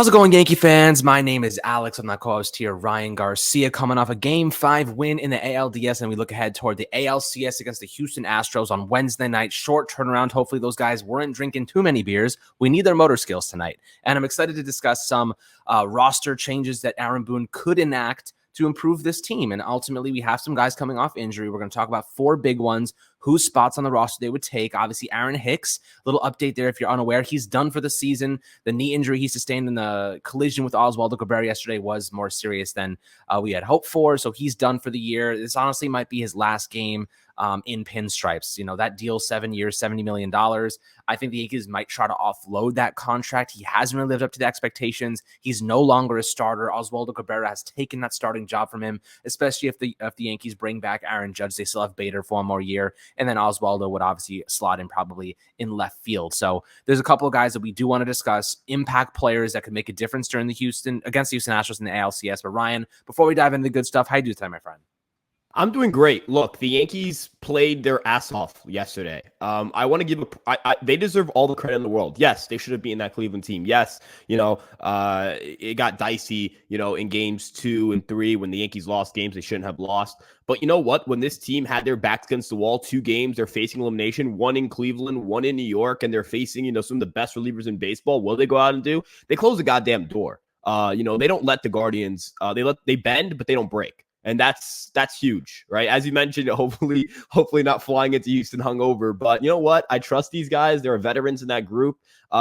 How's it going, Yankee fans? My name is Alex. I'm my co-host here, Ryan Garcia, coming off a Game 5 win in the ALDS, and we look ahead toward the ALCS against the Houston Astros on Wednesday night. Short turnaround. Hopefully those guys weren't drinking too many beers. We need their motor skills tonight. And I'm excited to discuss some roster changes that Aaron Boone could enact to improve this team. And ultimately, we have some guys coming off injury. We're going to talk about 4 big ones, whose spots on the roster they would take. Obviously, Aaron Hicks, little update there if you're unaware. He's done for the season. The knee injury he sustained in the collision with Oswald Peraza yesterday was more serious than we had hoped for. So he's done for the year. This honestly might be his last game in pinstripes. You know, that deal, 7 years, $70 million. I think the Yankees might try to offload that contract. He hasn't really lived up to the expectations. He's no longer a starter. Oswald Peraza has taken that starting job from him, especially if the Yankees bring back Aaron Judge. They still have Bader for one more year. And then Oswaldo would obviously slot in probably in left field. So there's a couple of guys that we do want to discuss, impact players that could make a difference during the Houston Astros in the ALCS. But Ryan, before we dive into the good stuff, how you do today, my friend? I'm doing great. Look, the Yankees played their ass off yesterday. I want to give they deserve all the credit in the world. Yes, they should have beaten that Cleveland team. Yes, it got dicey, in games 2 and 3 when the Yankees lost games they shouldn't have lost. But you know what? When this team had their backs against the wall, 2 games, they're facing elimination, 1 in Cleveland, 1 in New York, and they're facing, some of the best relievers in baseball. What do they go out and do? They close the goddamn door. They don't let the Guardians, they bend, but they don't break. And that's huge, right? As you mentioned, hopefully not flying into Houston hungover. But you know what? I trust these guys. There are veterans in that group.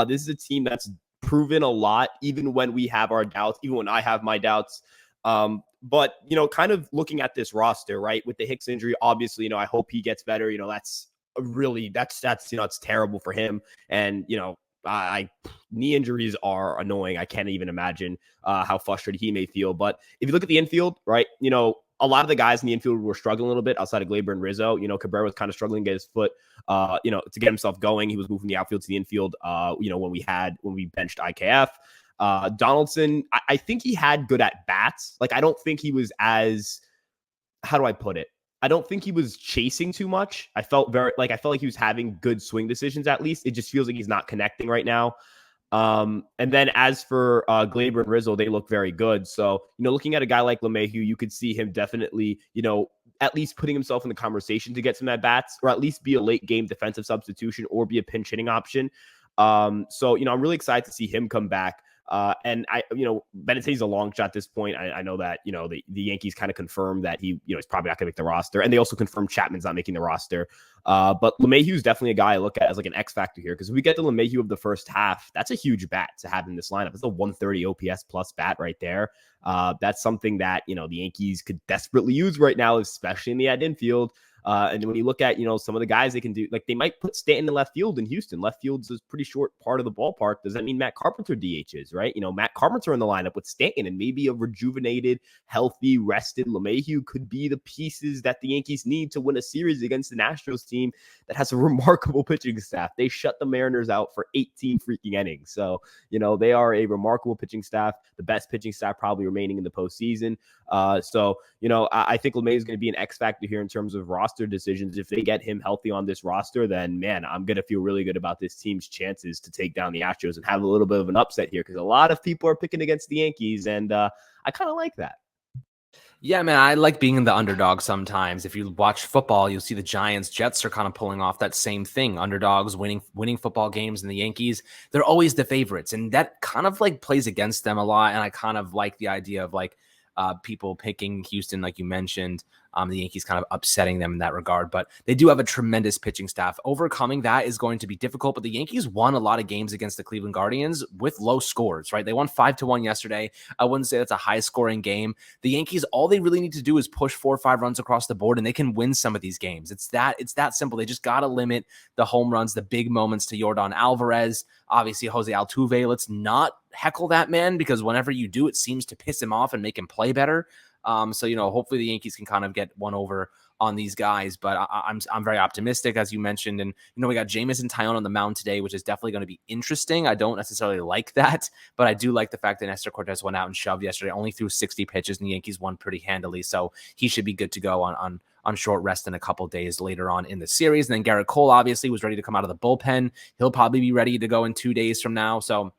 This is a team that's proven a lot, even when we have our doubts, even when I have my doubts. But, kind of looking at this roster, right, with the Hicks injury, obviously, I hope he gets better. That's it's terrible for him. And, knee injuries are annoying. I can't even imagine how frustrated he may feel. But if you look at the infield, right, a lot of the guys in the infield were struggling a little bit outside of Gleyber and Rizzo. Cabrera was kind of struggling to get his foot, to get himself going. He was moving the outfield to the infield, when we benched IKF. Donaldson, I think he had good at bats. Like, I don't think he was as, how do I put it? I don't think he was chasing too much. I felt like he was having good swing decisions, at least. It just feels like he's not connecting right now. And then as for Gleyber and Rizzo, they look very good. So, looking at a guy like LeMahieu, you could see him definitely, at least putting himself in the conversation to get some at-bats, or at least be a late game defensive substitution or be a pinch hitting option. So, I'm really excited to see him come back. And Benitez's a long shot at this point. I know that, the Yankees kind of confirmed that he's probably not going to make the roster. And they also confirmed Chapman's not making the roster. But LeMahieu is definitely a guy I look at as like an X factor here. Because if we get the LeMahieu of the first half, that's a huge bat to have in this lineup. It's a 130 OPS plus bat right there. That's something that, the Yankees could desperately use right now, especially in the infield. And when you look at, some of the guys they can do, like they might put Stanton in left field in Houston. Left field's a pretty short part of the ballpark. Does that mean Matt Carpenter DHs, right? Matt Carpenter in the lineup with Stanton, and maybe a rejuvenated, healthy, rested LeMahieu could be the pieces that the Yankees need to win a series against an Astros team that has a remarkable pitching staff. They shut the Mariners out for 18 freaking innings. So, they are a remarkable pitching staff, the best pitching staff probably remaining in the postseason. I think LeMahieu is going to be an X factor here in terms of roster decisions. If they get him healthy on this roster, then man, I'm going to feel really good about this team's chances to take down the Astros and have a little bit of an upset here, because a lot of people are picking against the Yankees, and I kind of like that. Yeah, man, I like being the underdog sometimes. If you watch football, you'll see the Giants, Jets are kind of pulling off that same thing. Underdogs winning football games, and the Yankees, they're always the favorites. And that kind of like plays against them a lot. And I kind of like the idea of like people picking Houston, like you mentioned, the Yankees kind of upsetting them in that regard. But they do have a tremendous pitching staff. Overcoming that is going to be difficult, but the Yankees won a lot of games against the Cleveland Guardians with low scores, right? They won 5-1 yesterday. I wouldn't say that's a high-scoring game. The Yankees, all they really need to do is push 4 or 5 runs across the board, and they can win some of these games. It's that simple. They just got to limit the home runs, the big moments to Yordan Alvarez, obviously Jose Altuve. Let's not heckle that man, because whenever you do, it seems to piss him off and make him play better. So, hopefully the Yankees can kind of get one over on these guys, but I'm very optimistic, as you mentioned. And, we got Jameson Taillon on the mound today, which is definitely going to be interesting. I don't necessarily like that, but I do like the fact that Nestor Cortes went out and shoved yesterday, only threw 60 pitches, and the Yankees won pretty handily. So he should be good to go on short rest in a couple days later on in the series. And then Garrett Cole obviously was ready to come out of the bullpen. He'll probably be ready to go in 2 days from now. So,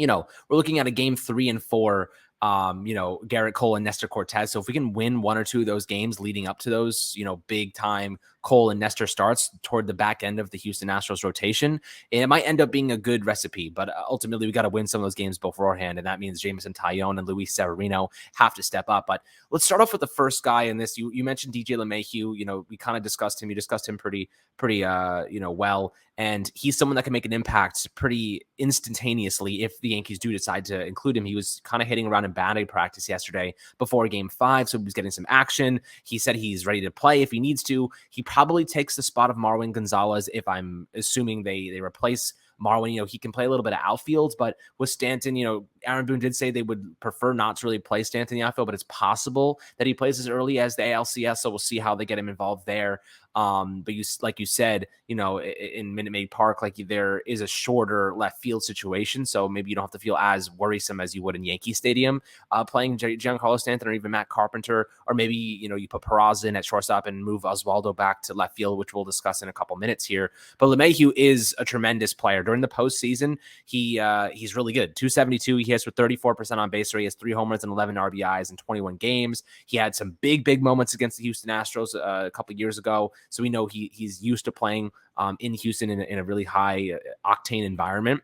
we're looking at a game 3 and 4, Garrett Cole and Nestor Cortez. So if we can win one or two of those games leading up to those, big time Cole and Nestor starts toward the back end of the Houston Astros rotation, it might end up being a good recipe. But ultimately, we got to win some of those games beforehand, and that means Jameson Taillon and Luis Severino have to step up. But let's start off with the first guy in this. You mentioned DJ LeMahieu. We kind of discussed him. You discussed him pretty well. And he's someone that can make an impact pretty instantaneously if the Yankees do decide to include him. He was kind of hitting around in batting practice yesterday before game 5, so he was getting some action. He said he's ready to play if he needs to. He probably takes the spot of Marwin Gonzalez if I'm assuming they replace Marwin. He can play a little bit of outfield, but with Stanton, Aaron Boone did say they would prefer not to really play Stanton in the outfield, but it's possible that he plays as early as the ALCS, so we'll see how they get him involved there. But like you said, in Minute Maid Park, there is a shorter left field situation, so maybe you don't have to feel as worrisome as you would in Yankee Stadium playing Giancarlo Stanton or even Matt Carpenter, or maybe you put Peraza in at shortstop and move Oswaldo back to left field, which we'll discuss in a couple minutes here. But LeMahieu is a tremendous player. During the postseason, he's really good. 272, he hits with 34% on base rate. He has 3 homers and 11 RBIs in 21 games. He had some big moments against the Houston Astros a couple years ago. So we know he's used to playing in Houston in a really high octane environment.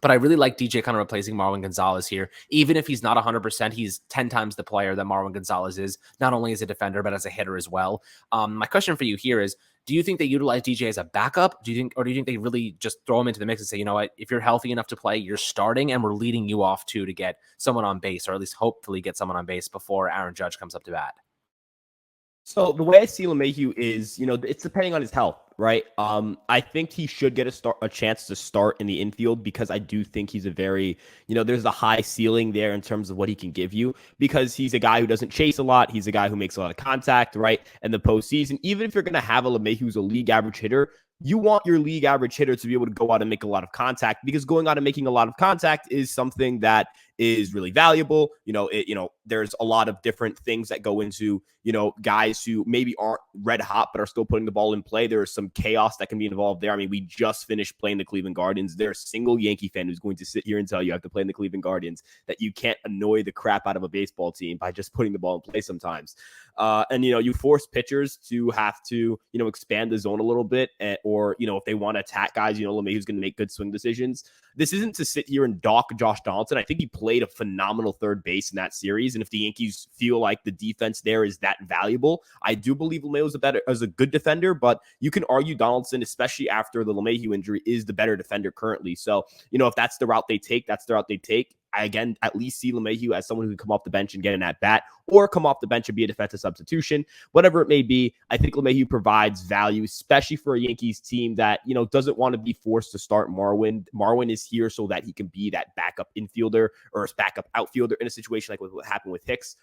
But I really like DJ kind of replacing Marwin Gonzalez here. Even if he's not 100%, he's 10 times the player that Marwin Gonzalez is, not only as a defender, but as a hitter as well. My question for you here is, do you think they utilize DJ as a backup? Do you think they really just throw him into the mix and say, you know what, if you're healthy enough to play, you're starting, and we're leading you off to get someone on base, or at least hopefully get someone on base before Aaron Judge comes up to bat? So the way I see LeMahieu is, it's depending on his health, right? I think he should get a chance to start in the infield, because I do think he's a very, there's a high ceiling there in terms of what he can give you, because he's a guy who doesn't chase a lot. He's a guy who makes a lot of contact, right? And the postseason, even if you're going to have a LeMahieu who's a league average hitter, you want your league average hitter to be able to go out and make a lot of contact, because going out and making a lot of contact is something that is really valuable. There's a lot of different things that go into, guys who maybe aren't red hot, but are still putting the ball in play. There is some chaos that can be involved there. I mean, we just finished playing the Cleveland Guardians. There's a single Yankee fan who's going to sit here and tell you after playing the Cleveland Guardians that you can't annoy the crap out of a baseball team by just putting the ball in play sometimes. And you force pitchers to have to, expand the zone a little bit, or, if they want to attack guys, LeMahieu's going to make good swing decisions. This isn't to sit here and dock Josh Donaldson. I think he played a phenomenal third base in that series. And if the Yankees feel like the defense there is that valuable, I do believe LeMahieu is a good defender, but you can argue Donaldson, especially after the LeMahieu injury, is the better defender currently. So, if that's the route they take, that's the route they take. I, again, at least see LeMahieu as someone who can come off the bench and get an at-bat, or come off the bench and be a defensive substitution. Whatever it may be, I think LeMahieu provides value, especially for a Yankees team that, doesn't want to be forced to start Marwin. Marwin is here so that he can be that backup infielder or backup outfielder in a situation like what happened with Hicks.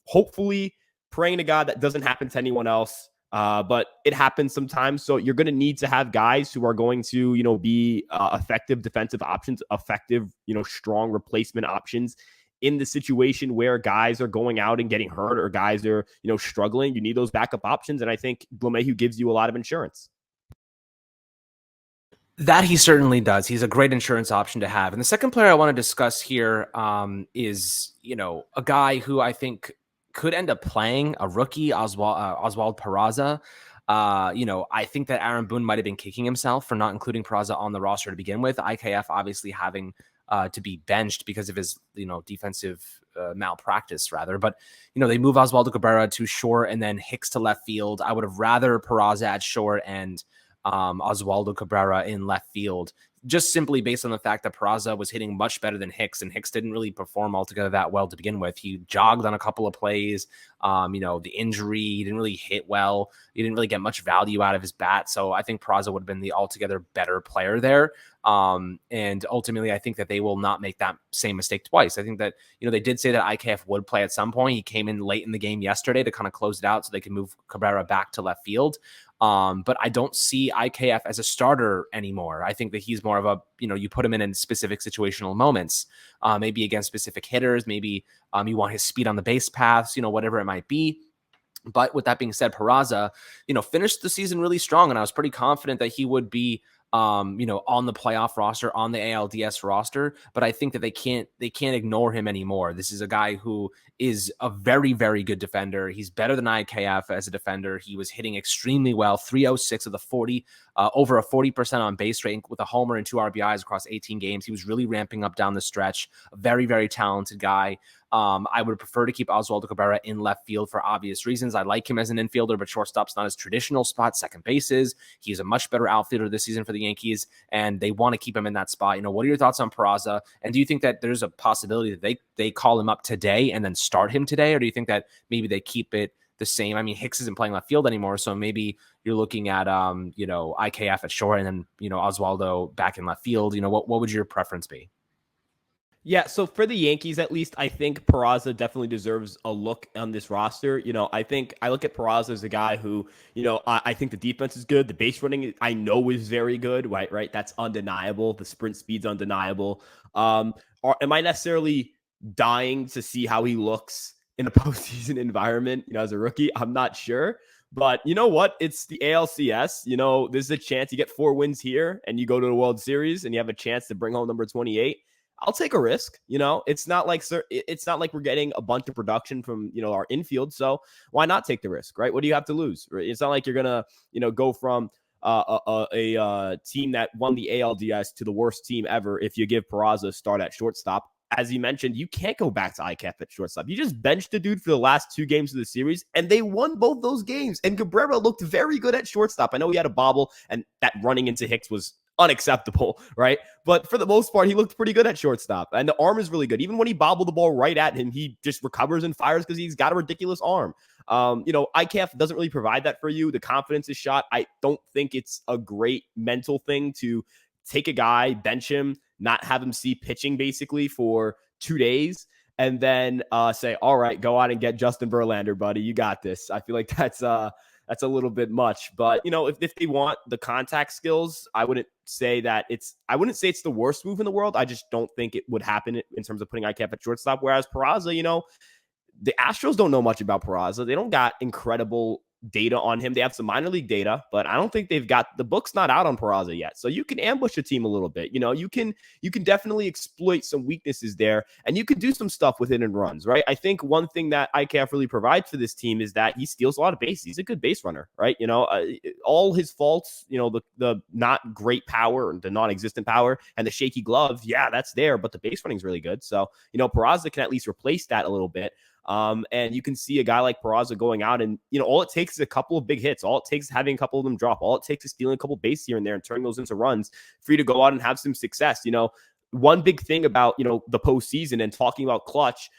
Hopefully, praying to God that doesn't happen to anyone else. But it happens sometimes. So you're going to need to have guys who are going to, be effective defensive options, effective, strong replacement options in the situation where guys are going out and getting hurt, or guys are, struggling. You need those backup options. And I think LeMahieu gives you a lot of insurance. That he certainly does. He's a great insurance option to have. And the second player I want to discuss here is, a guy who I think could end up playing, a rookie, Oswald Peraza. I think that Aaron Boone might have been kicking himself for not including Peraza on the roster to begin with. IKF obviously having to be benched because of his, defensive malpractice rather. But, they move Oswaldo Cabrera to short and then Hicks to left field. I would have rather Peraza at short and Oswaldo Cabrera in left field, just simply based on the fact that Peraza was hitting much better than Hicks, and Hicks didn't really perform altogether that well to begin with. He jogged on a couple of plays. The injury, he didn't really hit well. He didn't really get much value out of his bat. So I think Peraza would have been the altogether better player there. And ultimately, I think that they will not make that same mistake twice. I think that, they did say that IKF would play at some point. He came in late in the game yesterday to kind of close it out so they can move Cabrera back to left field. But I don't see IKF as a starter anymore. I think that he's more of a, you put him in specific situational moments, maybe against specific hitters, maybe you want his speed on the base paths, whatever it might be. But with that being said, Peraza, finished the season really strong, and I was pretty confident that he would be on the playoff roster, on the ALDS roster. But I think that they can't ignore him anymore. This is a guy who is a very, very good defender. He's better than IKF as a defender. He was hitting extremely well, 306 of the 40, over a 40% on base rate with a homer and 2 RBIs across 18 games. He was really ramping up down the stretch. A very, very talented guy. I would prefer to keep Oswald Peraza in left field for obvious reasons. I like him as an infielder, but shortstop's not his traditional spot. Second base is. He's a much better outfielder this season for the Yankees, and they want to keep him in that spot. What are your thoughts on Peraza? And do you think that there's a possibility that they call him up today and then start him today? Or do you think that maybe they keep it the same? I mean, Hicks isn't playing left field anymore, so maybe you're looking at, IKF at short and then, Oswaldo back in left field. What would your preference be? Yeah, so for the Yankees, at least, I think Peraza definitely deserves a look on this roster. I think I look at Peraza as a guy who, I think the defense is good. The base running, I know, is very good, right? That's undeniable. The sprint speed's undeniable. Am I necessarily dying to see how he looks in a postseason environment, as a rookie? I'm not sure. But you know what? It's the ALCS. This is a chance. You get 4 wins here and you go to the World Series and you have a chance to bring home number 28. I'll take a risk. It's not like we're getting a bunch of production from, our infield. So why not take the risk, right? What do you have to lose? Right? It's not like you're going to, go from a team that won the ALDS to the worst team ever if you give Peraza a start at shortstop. As you mentioned, you can't go back to IKF at shortstop. You just benched the dude for the last 2 games of the series, and they won both those games. And Cabrera looked very good at shortstop. I know he had a bobble, and that running into Hicks was unacceptable, right? But for the most part, he looked pretty good at shortstop. And the arm is really good. Even when he bobbled the ball right at him, he just recovers and fires because he's got a ridiculous arm. IKF doesn't really provide that for you. The confidence is shot. I don't think it's a great mental thing to take a guy, bench him, not have him see pitching basically for 2 days, and then say, all right, go out and get Justin Verlander, buddy. You got this. I feel like that's a little bit much. But, if they want the contact skills, I wouldn't say it's the worst move in the world. I just don't think it would happen in terms of putting IKF at shortstop. Whereas Peraza, the Astros don't know much about Peraza. They don't got incredible data on him. They have some minor league data, but I don't think they've got the book's not out on Peraza yet. So you can ambush a team a little bit. You can definitely exploit some weaknesses there, and you can do some stuff with it and runs, right? I think one thing that IKF really provides for this team is that he steals a lot of bases. He's a good base runner, right? All his faults, the not great power, the non-existent power, and the shaky glove, yeah, that's there, but the base running is really good. So, Peraza can at least replace that a little bit. And you can see a guy like Peraza going out and, all it takes is a couple of big hits. All it takes is having a couple of them drop. All it takes is stealing a couple of bases here and there and turning those into runs for you to go out and have some success. One big thing about, the postseason and talking about clutch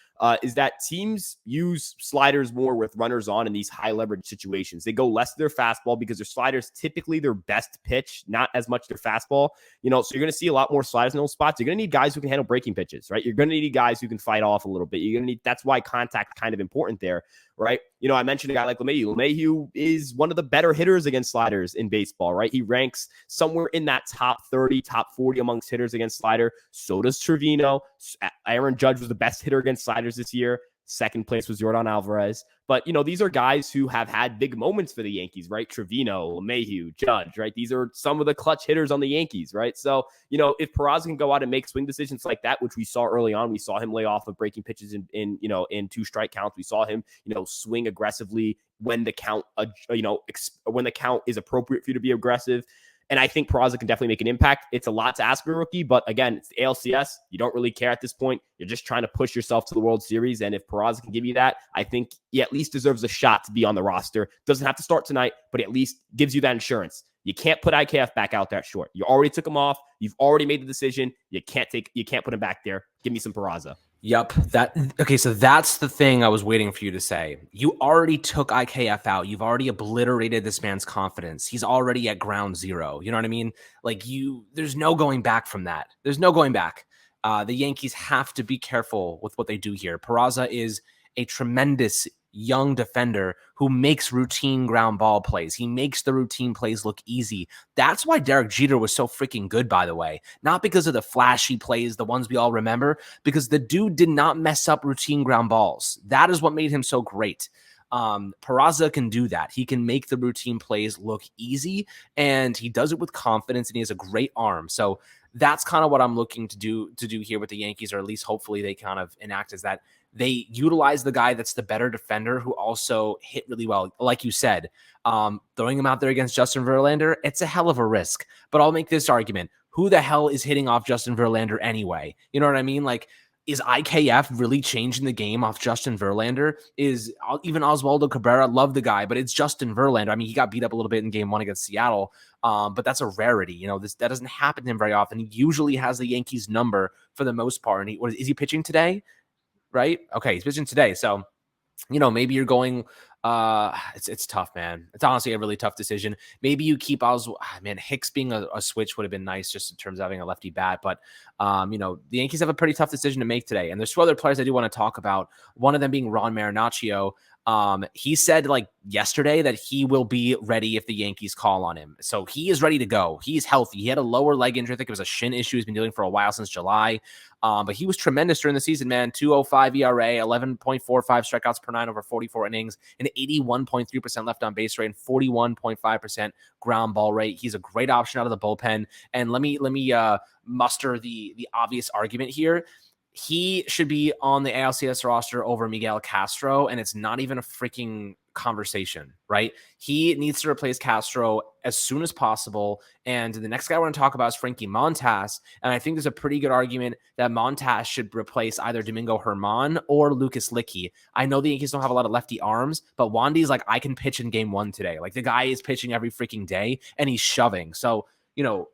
is that teams use sliders more with runners on in these high leverage situations. They go less to their fastball because their sliders typically their best pitch, not as much their fastball. So you're going to see a lot more sliders in those spots. You're going to need guys who can handle breaking pitches, right? You're going to need guys who can fight off a little bit. You're going to need, that's why contact kind of important there, right? I mentioned a guy like LeMahieu. LeMahieu is one of the better hitters against sliders in baseball, right? He ranks somewhere in that top 30, top 40 amongst hitters against slider. So does Trevino. Aaron Judge was the best hitter against sliders this year. Second place was Yordan Alvarez. But, these are guys who have had big moments for the Yankees, right? Trevino, LeMahieu, Judge, right? These are some of the clutch hitters on the Yankees, right? So, if Peraza can go out and make swing decisions like that, which we saw early on, we saw him lay off of breaking pitches in 2 strike counts. We saw him, swing aggressively when the count, when the count is appropriate for you to be aggressive. And I think Peraza can definitely make an impact. It's a lot to ask for a rookie, but again, it's the ALCS. You don't really care at this point. You're just trying to push yourself to the World Series. And if Peraza can give you that, I think he at least deserves a shot to be on the roster. Doesn't have to start tonight, but at least gives you that insurance. You can't put IKF back out there short. You already took him off. You've already made the decision. You can't put him back there. Give me some Peraza. Yep. So that's the thing I was waiting for you to say. You already took IKF out. You've already obliterated this man's confidence. He's already at ground zero. You know what I mean? There's no going back from that. There's no going back. The Yankees have to be careful with what they do here. Peraza is a tremendous young defender who makes routine ground ball plays. He makes the routine plays look easy. That's why Derek Jeter was so freaking good, by the way. Not because of the flashy plays, the ones we all remember, because the dude did not mess up routine ground balls. That is what made him so great. Peraza can do that. He can make the routine plays look easy, and he does it with confidence, and he has a great arm. So that's kind of what I'm looking to do here with the Yankees, or at least hopefully they kind of enact, is that they utilize the guy that's the better defender who also hit really well. Like you said, throwing him out there against Justin Verlander, it's a hell of a risk. But I'll make this argument. Who the hell is hitting off Justin Verlander anyway? You know what I mean? Like, is IKF really changing the game off Justin Verlander? Is even Oswaldo Cabrera, love the guy, but it's Justin Verlander. I mean, he got beat up a little bit in game 1 against Seattle, but that's a rarity. You know, that doesn't happen to him very often. He usually has the Yankees number for the most part. And is he pitching today? Right? Okay, he's pitching today. So, you know, maybe you're going, it's tough, man. It's honestly a really tough decision. Maybe you keep Hicks being a switch would have been nice just in terms of having a lefty bat. But, you know, the Yankees have a pretty tough decision to make today. And there's 2 other players I do want to talk about. One of them being Ron Marinaccio. He said like yesterday that he will be ready if the Yankees call on him. So he is ready to go. He's healthy. He had a lower leg injury. I think it was a shin issue he's been dealing for a while, since July. But he was tremendous during the season, man. 2.05 ERA, 11.45 strikeouts per 9 over 44 innings, an 81.3% left on base rate, and 41.5% ground ball rate. He's a great option out of the bullpen. And let me muster the obvious argument here. He should be on the ALCS roster over Miguel Castro, and it's not even a freaking conversation, right? He needs to replace Castro as soon as possible. And the next guy we're going to talk about is Frankie Montas. And I think there's a pretty good argument that Montas should replace either Domingo Germán or Lucas Licky. I know the Yankees don't have a lot of lefty arms, but Wandy's like, I can pitch in game 1 today. Like, the guy is pitching every freaking day, and he's shoving. So, you know,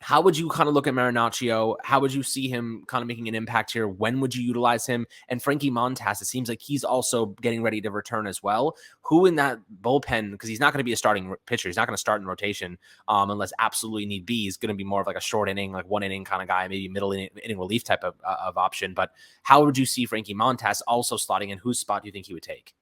how would you kind of look at Marinaccio? How would you see him kind of making an impact here? When would you utilize him? And Frankie Montas, it seems like he's also getting ready to return as well. Who in that bullpen, because he's not going to be a starting pitcher. He's not going to start in rotation unless absolutely need be. He's going to be more of like a short inning, like 1 inning kind of guy, maybe middle inning relief type of option. But how would you see Frankie Montas also slotting in? Whose spot do you think he would take?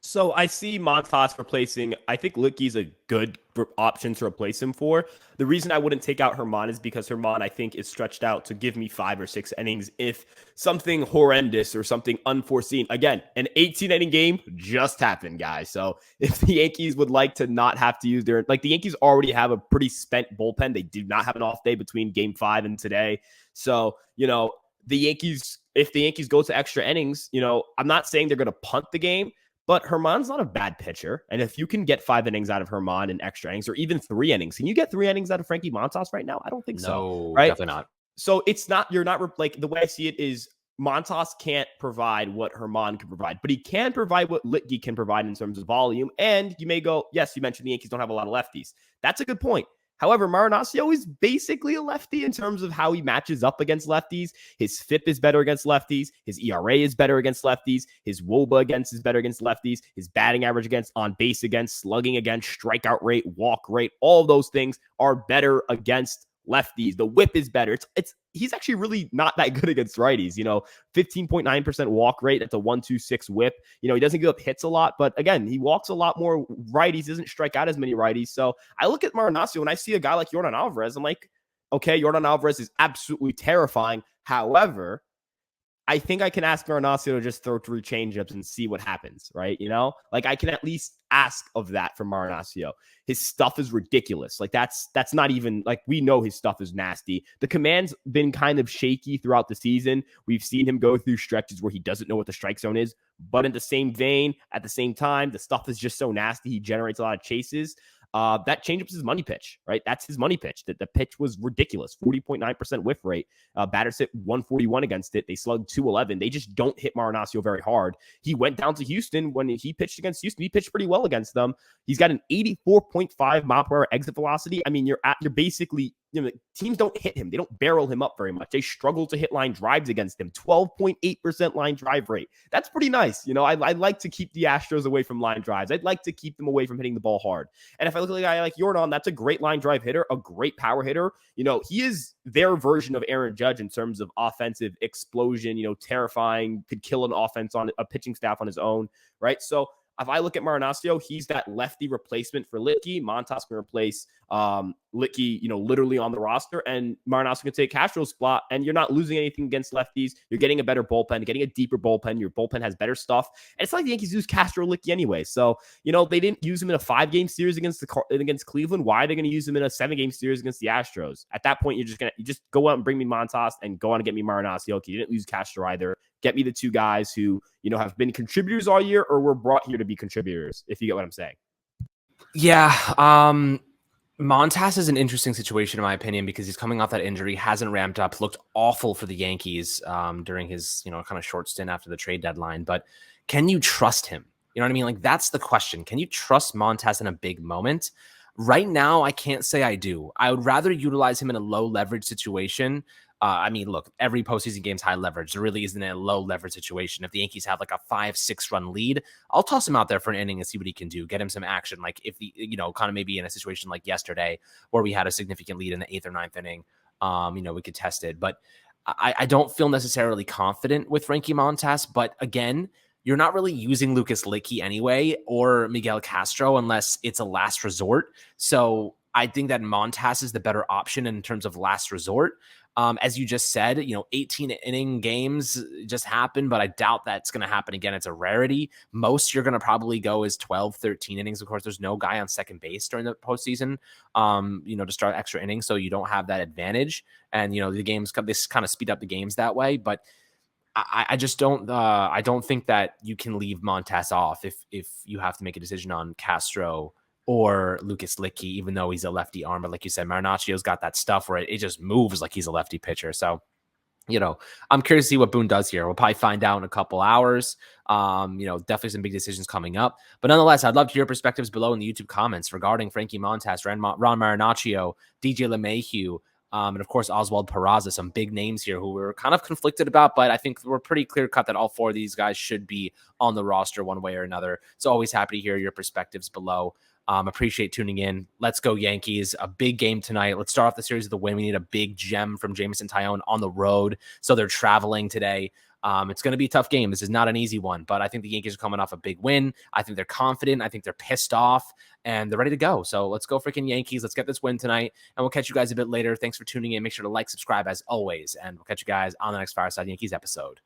So I see Montas replacing, I think Licky's a good option to replace him for. The reason I wouldn't take out Germán is because Germán, I think, is stretched out to give me 5 or 6 innings if something horrendous or something unforeseen. Again, an 18-inning game just happened, guys. So if the Yankees would like to not have to use the Yankees already have a pretty spent bullpen. They do not have an off day between game 5 and today. So, you know, if the Yankees go to extra innings, you know, I'm not saying they're going to punt the game, but Germán's not a bad pitcher. And if you can get 5 innings out of Germán in extra innings, or even 3 innings, can you get 3 innings out of Frankie Montas right now? I don't think so. No, right? Definitely not. So you're not like, the way I see it is Montas can't provide what Germán can provide, but he can provide what Litke can provide in terms of volume. And you may go, yes, you mentioned the Yankees don't have a lot of lefties. That's a good point. However, Marinaccio is basically a lefty in terms of how he matches up against lefties. His FIP is better against lefties. His ERA is better against lefties. His WOBA against is better against lefties. His batting average against, on base against, slugging against, strikeout rate, walk rate, all those things are better against lefties. The whip is better. He's actually really not that good against righties. You know, 15.9% walk rate. That's a 1.26 whip. You know, he doesn't give up hits a lot, but again, he walks a lot more righties, doesn't strike out as many righties. So I look at Marinaccio and I see a guy like Yordan Alvarez. I'm like, okay, Yordan Alvarez is absolutely terrifying. However, I think I can ask Marinaccio to just throw 3 changeups and see what happens, right? You know, like, I can at least ask of that from Marinaccio. His stuff is ridiculous. Like, that's not even, like, we know his stuff is nasty. The command's been kind of shaky throughout the season. We've seen him go through stretches where he doesn't know what the strike zone is, but in the same vein, at the same time, the stuff is just so nasty. He generates a lot of chases. That changeup is his money pitch, right? That's his money pitch. The pitch was ridiculous. 40.9% whiff rate. Batters hit 141 against it. They slugged 211. They just don't hit Marinaccio very hard. He went down to Houston when he pitched against Houston. He pitched pretty well against them. He's got an 84.5 mile per hour exit velocity. I mean, you're basically, you know, teams don't hit him. They don't barrel him up very much. They struggle to hit line drives against him. 12.8% line drive rate. That's pretty nice. You know, I'd like to keep the Astros away from line drives. I'd like to keep them away from hitting the ball hard. And if I look at a guy like Yordan, that's a great line drive hitter, a great power hitter. You know, he is their version of Aaron Judge in terms of offensive explosion, you know, terrifying, could kill an offense on a pitching staff on his own, right? So if I look at Marinaccio, he's that lefty replacement for Litke. Montas can replace Litke, literally on the roster, and Marinaccio can take Castro's spot, and you're not losing anything against lefties. You're getting a better bullpen, getting a deeper bullpen. Your bullpen has better stuff. And it's like the Yankees use Castro Litke anyway. So, they didn't use him in a 5-game series against Cleveland. Why are they going to use him in a 7-game series against the Astros? At that point, you just go out and bring me Montas and go on and get me Marinaccio. You didn't lose Castro either. Get me the two guys who, have been contributors all year or were brought here to be contributors, if you get what I'm saying. Yeah. Montas is an interesting situation, in my opinion, because he's coming off that injury, hasn't ramped up, looked awful for the Yankees during his, kind of short stint after the trade deadline. But can you trust him? You know what I mean? Like, that's the question. Can you trust Montas in a big moment? Right now, I can't say I do. I would rather utilize him in a low leverage situation. Look, every postseason game's high leverage. There really isn't a low leverage situation. If the Yankees have like a 5-6 run lead, I'll toss him out there for an inning and see what he can do. Get him some action. Like if the, kind of maybe in a situation like yesterday where we had a significant lead in the 8th or 9th inning, we could test it. But I don't feel necessarily confident with Frankie Montas. But again, you're not really using Lucas Licky anyway or Miguel Castro unless it's a last resort. So I think that Montas is the better option in terms of last resort. As you just said, 18 inning games just happened, but I doubt that's going to happen again. It's a rarity. Most you're going to probably go is 12, 13 innings. Of course, there's no guy on second base during the postseason, to start extra innings. So you don't have that advantage. And, the games, this kind of speed up the games that way. But I just don't, I don't think that you can leave Montas off if you have to make a decision on Castro or Lucas Licky, even though he's a lefty arm. But like you said, Marinaccio's got that stuff where it just moves like he's a lefty pitcher. So, I'm curious to see what Boone does here. We'll probably find out in a couple hours. Definitely some big decisions coming up. But nonetheless, I'd love to hear your perspectives below in the YouTube comments regarding Frankie Montas, Ron Marinaccio, DJ LeMahieu, and of course, Oswald Peraza, some big names here who we're kind of conflicted about, but I think we're pretty clear cut that all 4 of these guys should be on the roster one way or another. So always happy to hear your perspectives below. Appreciate tuning in. Let's go Yankees. A big game tonight. Let's start off the series with a win. We need a big gem from Jameson Taillon on the road. So they're traveling today. It's going to be a tough game. This is not an easy one, but I think the Yankees are coming off a big win. I think they're confident. I think they're pissed off and they're ready to go. So let's go freaking Yankees. Let's get this win tonight and we'll catch you guys a bit later. Thanks for tuning in. Make sure to like, subscribe as always, and we'll catch you guys on the next Fireside Yankees episode.